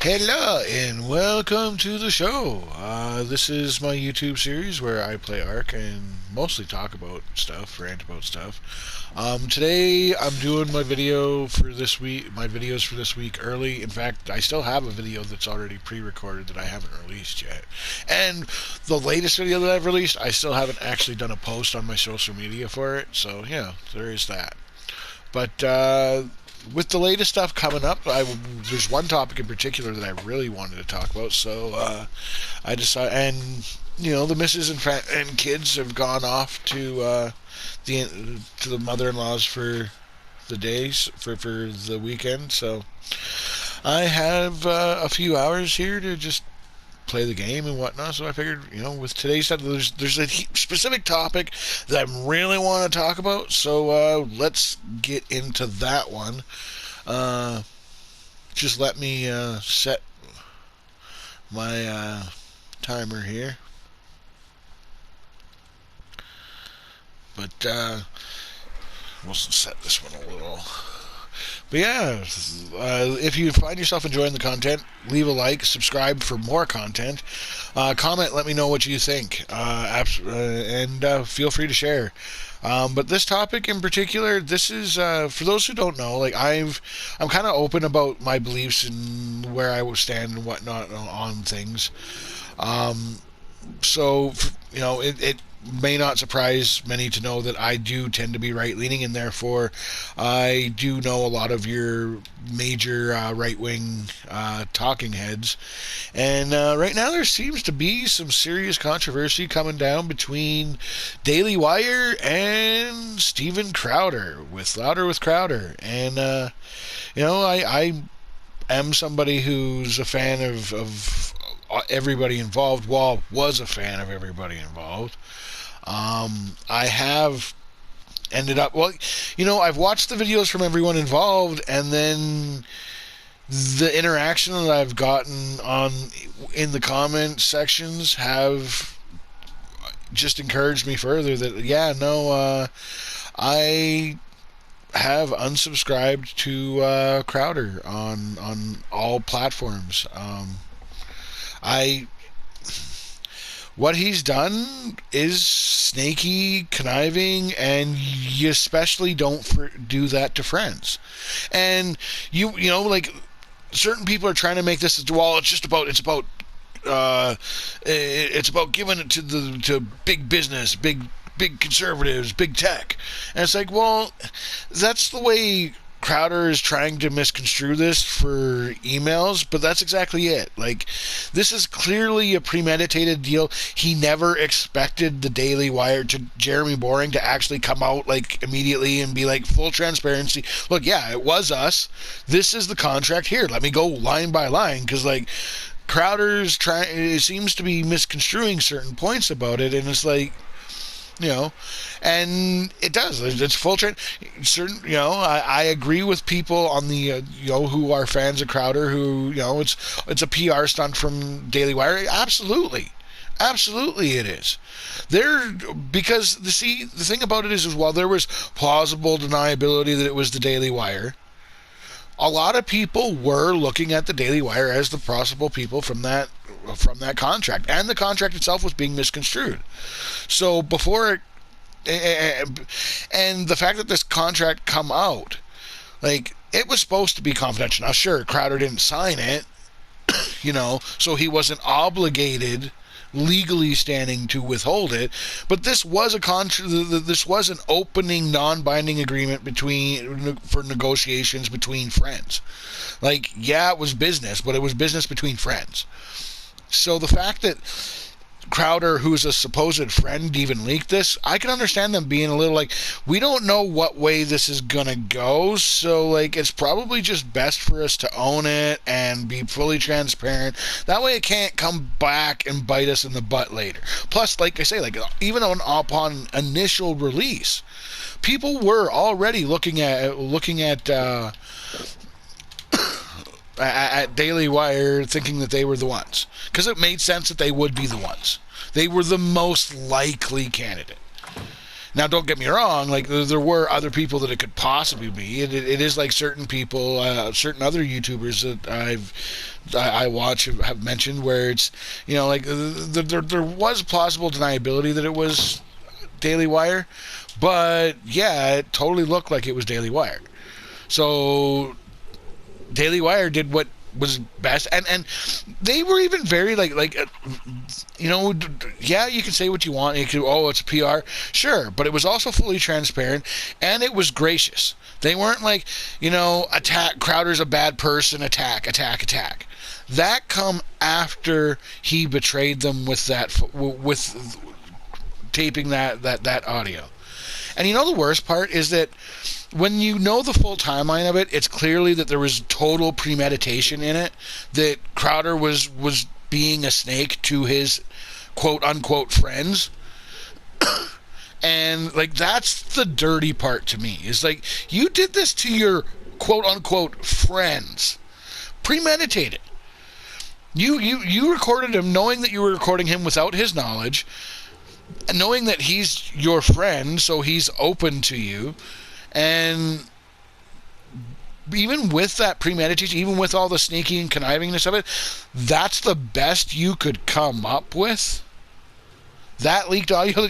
Hello and welcome to the show. This is my YouTube series where I play Ark and mostly talk about stuff, rant about stuff. Today I'm doing my video for this week, my videos for this week early. In fact, I still have a video that's already pre-recorded that I haven't released yet. And the latest video that I've released, I still haven't actually done a post on my social media for it. So yeah, there is that. But with the latest stuff coming up, there's one topic in particular that I really wanted to talk about. So I decided, and the missus and kids have gone off to the mother-in-laws for the days for the weekend. So I have a few hours here to just play the game and whatnot. So I figured, with today's stuff, there's a specific topic that I really want to talk about. So let's get into that one. Just let me set my timer here. But we'll set this one a little. But yeah, if you find yourself enjoying the content, leave a like, subscribe for more content, comment, let me know what you think, and feel free to share. But this topic in particular, this is for those who don't know. I'm kind of open about my beliefs and where I would stand and whatnot on things. So it may not surprise many to know that I do tend to be right-leaning, and therefore I do know a lot of your major right-wing talking heads. And right now there seems to be some serious controversy coming down between Daily Wire and Steven Crowder with Louder with Crowder. And I am somebody who's a fan of everybody involved. Well, was a fan of everybody involved. I have ended up, I've watched the videos from everyone involved, and then the interaction that I've gotten in the comment sections have just encouraged me further that I have unsubscribed to Crowder on all platforms. What he's done is snaky, conniving, and you especially don't do that to friends. And certain people are trying to make this as well. It's about giving it to big business, big conservatives, big tech. And it's like, well, that's the way Crowder is trying to misconstrue this for emails, but that's exactly it. This is clearly a premeditated deal. He never expected the Daily Wire to Jeremy Boring to actually come out immediately and be full transparency. Look, yeah, it was us. This is the contract. Here, let me go line by line, because Crowder's seems to be misconstruing certain points about it, and it's and it does. It's full trend. I agree with people on the, who are fans of Crowder, who, it's a PR stunt from Daily Wire. Absolutely. Absolutely it is. Because the thing about it is while there was plausible deniability that it was the Daily Wire, a lot of people were looking at the Daily Wire as the possible people from that contract, and the contract itself was being misconstrued. So and the fact that this contract come out, it was supposed to be confidential. Now, sure, Crowder didn't sign it, so he wasn't obligated, legally standing, to withhold it. But this was this was an opening, non-binding agreement for negotiations between friends. It was business, but it was business between friends. So the fact that Crowder, who's a supposed friend, even leaked this, I can understand them being a little we don't know what way this is gonna go, so it's probably just best for us to own it and be fully transparent. That way it can't come back and bite us in the butt later. Plus, like I say, even upon initial release, people were already looking at Daily Wire, thinking that they were the ones, because it made sense that they would be the ones. They were the most likely candidate. Now, don't get me wrong. Like there were other people that it could possibly be. It is like certain people, certain other YouTubers that I watch have mentioned where it's, like there was plausible deniability that it was Daily Wire, but yeah, it totally looked like it was Daily Wire. So Daily Wire did what was best, and they were even very yeah, you can say what you want. You can, it's PR, sure, but it was also fully transparent, and it was gracious. They weren't like, attack Crowder's a bad person, attack. That come after he betrayed them with taping that audio. And the worst part is that when you know the full timeline of it, it's clearly that there was total premeditation in it, that Crowder was being a snake to his quote-unquote friends. And, that's the dirty part to me. Is, you did this to your quote-unquote friends. Premeditated. You recorded him knowing that you were recording him without his knowledge, and knowing that he's your friend, so he's open to you. And even with that premeditation, even with all the sneaky and connivingness of it, that's the best you could come up with? That leaked audio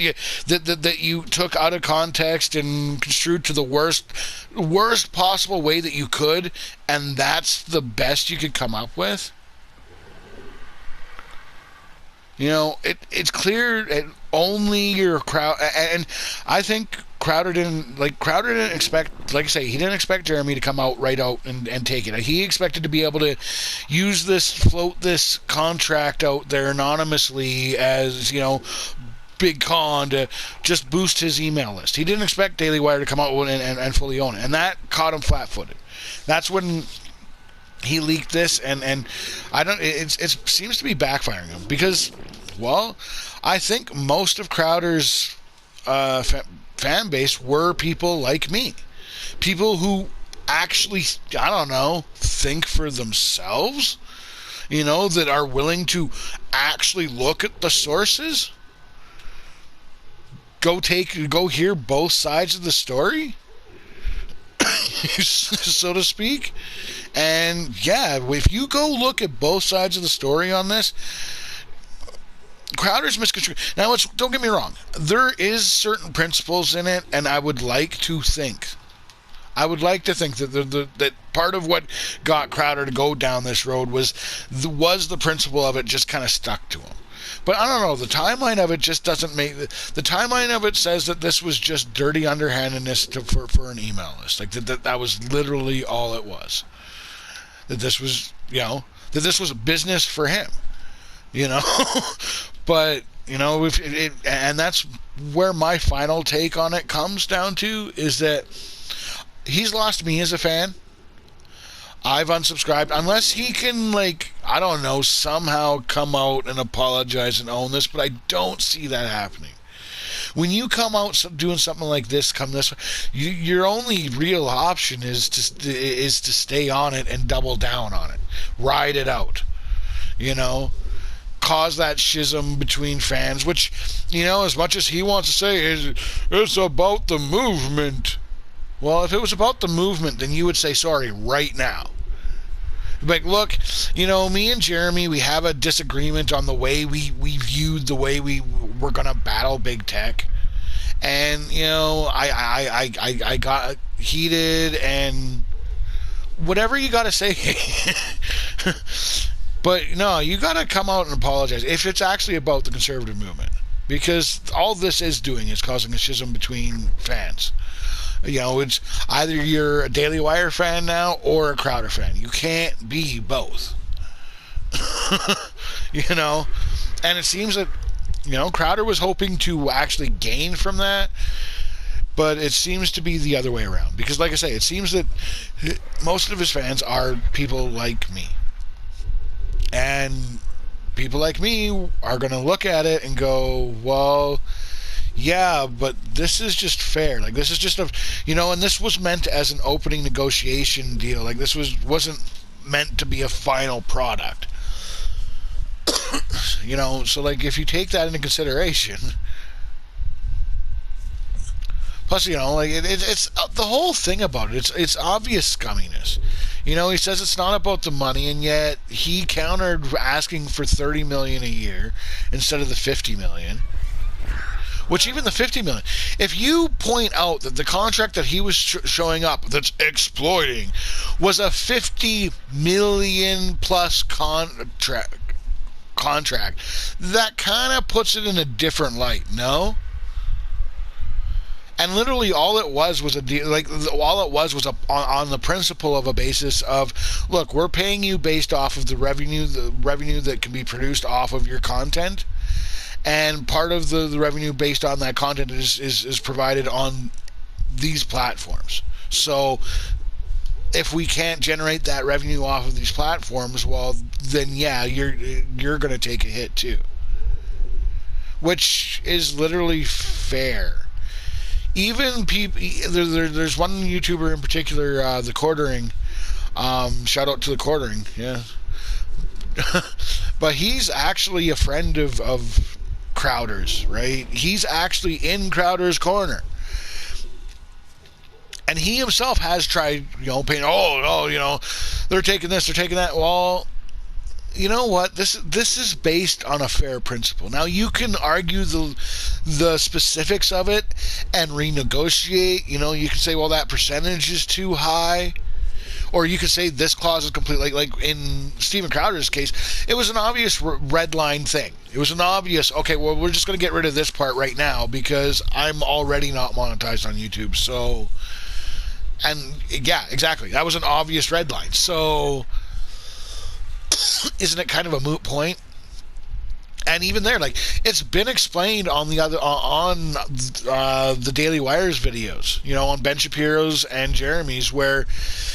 that you took out of context and construed to the worst possible way that you could, and that's the best you could come up with? It's clear that only your crowd, and I think Crowder didn't expect, like I say, he didn't expect Jeremy to come out and take it. He expected to be able to float this contract out there anonymously as, Big Con to just boost his email list. He didn't expect Daily Wire to come out and fully own it, and that caught him flat-footed. That's when he leaked this, and it seems to be backfiring him because, well, I think most of Crowder's fan base were people like me. People who actually, think for themselves, that are willing to actually look at the sources, go hear both sides of the story, so to speak. And yeah, if you go look at both sides of the story on this, Crowder's misconstrued. Now, don't get me wrong. There is certain principles in it, and I would like to think that part of what got Crowder to go down this road was the principle of it just kind of stuck to him. But I don't know, the timeline of it just doesn't make... The timeline of it says that this was just dirty underhandedness for an email list. That was literally all it was. That this was, that this was business for him. But, and that's where my final take on it comes down to, is that he's lost me as a fan. I've unsubscribed. Unless he can, somehow come out and apologize and own this, but I don't see that happening. When you come out doing something like this, your only real option is to stay on it and double down on it. Ride it out. Cause that schism between fans, which, as much as he wants to say, it's about the movement. Well, if it was about the movement, then you would say sorry right now. Look, me and Jeremy, we have a disagreement on the way we viewed the way we were going to battle big tech. And, I got heated and whatever you got to say. But, no, you got to come out and apologize if it's actually about the conservative movement. Because all this is doing is causing a schism between fans. It's either you're a Daily Wire fan now or a Crowder fan. You can't be both. And it seems that, Crowder was hoping to actually gain from that, but it seems to be the other way around. Because, like I say, it seems that most of his fans are people like me. And people like me are going to look at it and go, well, yeah, but this is just fair. This is just and this was meant as an opening negotiation deal. This wasn't meant to be a final product. So if you take that into consideration, Plus, like it's the whole thing about it. It's obvious scumminess. He says it's not about the money, and yet he countered asking for $30 million a year instead of the $50 million. Which even the $50 million, if you point out that the contract that he was showing up that's exploiting was a $50 million plus contract, that kind of puts it in a different light, no? And literally, all it was on the principle of a basis of, look, we're paying you based off of the revenue that can be produced off of your content, and part of the revenue based on that content is provided on these platforms. So if we can't generate that revenue off of these platforms, well, then yeah, you're going to take a hit too, which is literally fair. Even people, there's one YouTuber in particular, the Quartering. Shout out to the Quartering, yeah. But he's actually a friend of Crowder's, right? He's actually in Crowder's corner, and he himself has tried, paying. They're taking this, they're taking that. Well, you know what? This is based on a fair principle. Now, you can argue the specifics of it and renegotiate. You can say, well, that percentage is too high. Or you could say this clause is complete. Like in Steven Crowder's case, it was an obvious red line thing. It was an obvious, okay, well, we're just going to get rid of this part right now because I'm already not monetized on YouTube. So, and yeah, exactly. That was an obvious red line. So, isn't it kind of a moot point? And even there, it's been explained on the Daily Wire's videos, on Ben Shapiro's and Jeremy's, where,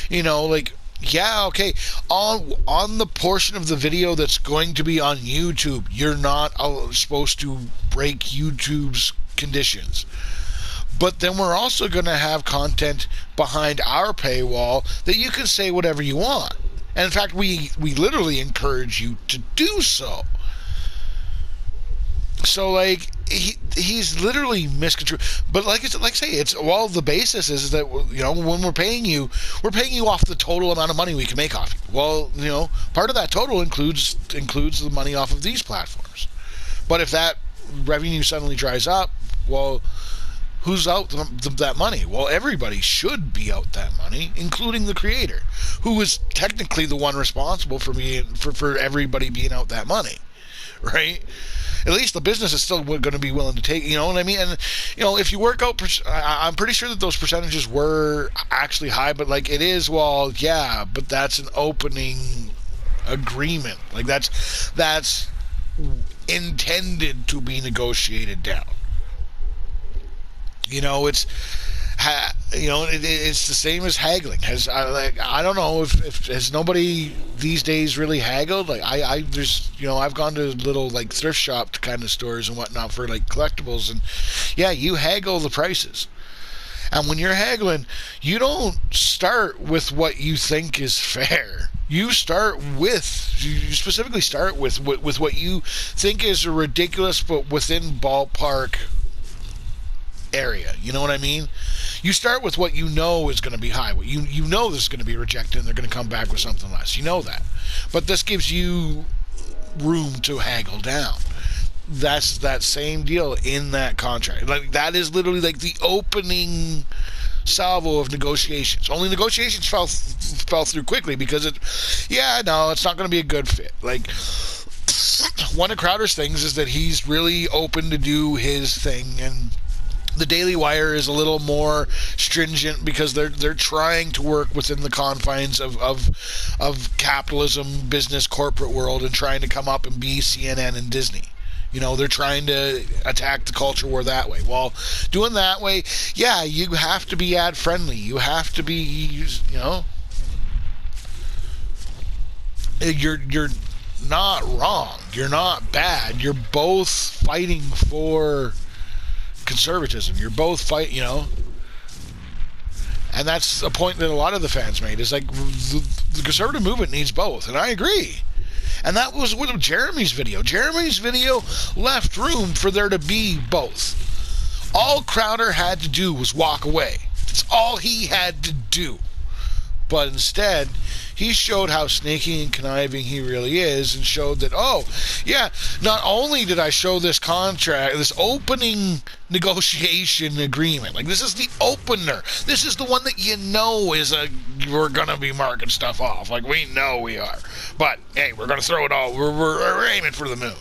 yeah, okay, on the portion of the video that's going to be on YouTube, you're not supposed to break YouTube's conditions. But then we're also going to have content behind our paywall that you can say whatever you want. And in fact, we literally encourage you to do so. So, he's literally misconstrued. But like I say, it's the basis is that, when we're paying you off the total amount of money we can make off you. Well, part of that total includes the money off of these platforms. But if that revenue suddenly dries up, well, who's out that money? Well, everybody should be out that money, including the creator, who is technically the one responsible for everybody being out that money, right? At least the business is still going to be willing to take, you know what I mean? And, if you work out, I'm pretty sure that those percentages were actually high, but it is, well, yeah, but that's an opening agreement. That's intended to be negotiated down. It's the same as haggling. I don't know if has nobody these days really haggled. I've gone to little thrift shop kind of stores and whatnot for collectibles, and yeah, you haggle the prices. And when you're haggling, you don't start with what you think is fair. You specifically start with what you think is a ridiculous but within ballpark area. You know what I mean? You start with what you know is going to be high. What you know this is going to be rejected and they're going to come back with something less. You know that. But this gives you room to haggle down. That's that same deal in that contract. That is literally the opening salvo of negotiations. Only negotiations fell through quickly because it's not going to be a good fit. One of Crowder's things is that he's really open to do his thing, and the Daily Wire is a little more stringent because they're trying to work within the confines of capitalism, business, corporate world, and trying to come up and be CNN and Disney. They're trying to attack the culture war that way. Well, doing that way, yeah, you have to be ad friendly. You have to be, you're not wrong. You're not bad. You're both fighting for conservatism. You're both and that's a point that a lot of the fans made, is the conservative movement needs both, and I agree. And that was with Jeremy's video. Jeremy's video left room for there to be both. All Crowder had to do was walk away. That's all he had to do. But instead, he showed how snaky and conniving he really is, and showed that, oh, yeah, not only did I show this contract, this opening negotiation agreement, like this is the opener. This is the one that you know is we're going to be marking stuff off. Like we know we are. But, hey, we're going to throw it all. We're aiming for the moon.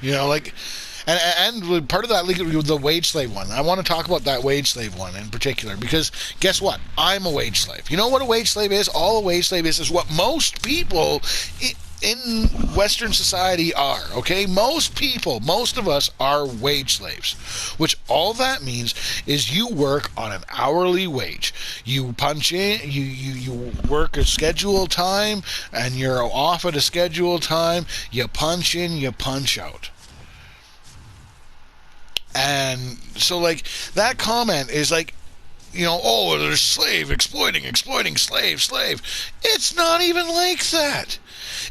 You know, like... And part of that, the wage slave one. I want to talk about that wage slave one in particular because guess what? I'm a wage slave. You know what a wage slave is? All a wage slave is what most people in Western society are. Okay, most people, most of us are wage slaves. Which all that means is you work on an hourly wage. You punch in, you work a scheduled time, and you're off at a scheduled time. You punch in, you punch out. And so, like, that comment is like, you know, oh, there's slave, exploiting, slave. It's not even like that.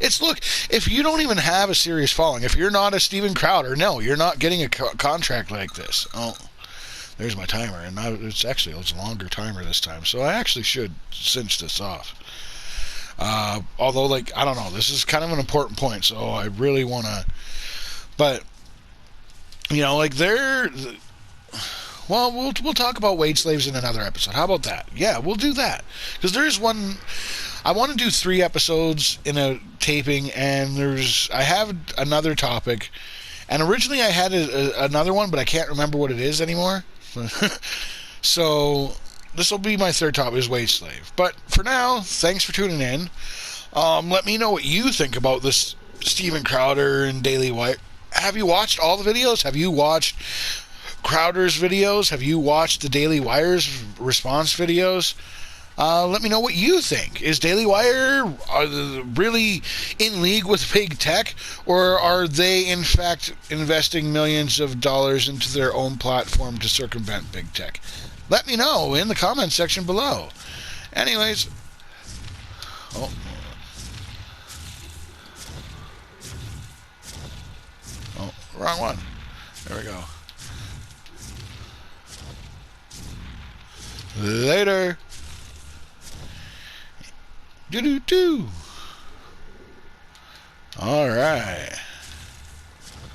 It's, look, if you don't even have a serious following, if you're not a Steven Crowder, no, you're not getting a contract like this. Oh, there's my timer, and it's a longer timer this time, so I actually should cinch this off. Although, like, I don't know, this is kind of an important point, so I really want to, but... You know, like well, we'll talk about wage slaves in another episode. How about that? Yeah, we'll do that. Because there's one, I want to do 3 episodes in a taping, and I have another topic. And originally I had another one, but I can't remember what it is anymore. So this will be my 3rd topic, is wage slave. But for now, thanks for tuning in. Let me know what you think about this Steven Crowder and Daily Wire. Have you watched all the videos? Have you watched Crowder's videos? Have you watched the Daily Wire's response videos? Let me know what you think. Is Daily Wire really in league with big tech, or are they in fact investing millions of dollars into their own platform to circumvent big tech? Let me know in the comments section below. Anyways, wrong one. There we go. Later. Doo-doo-doo. All right.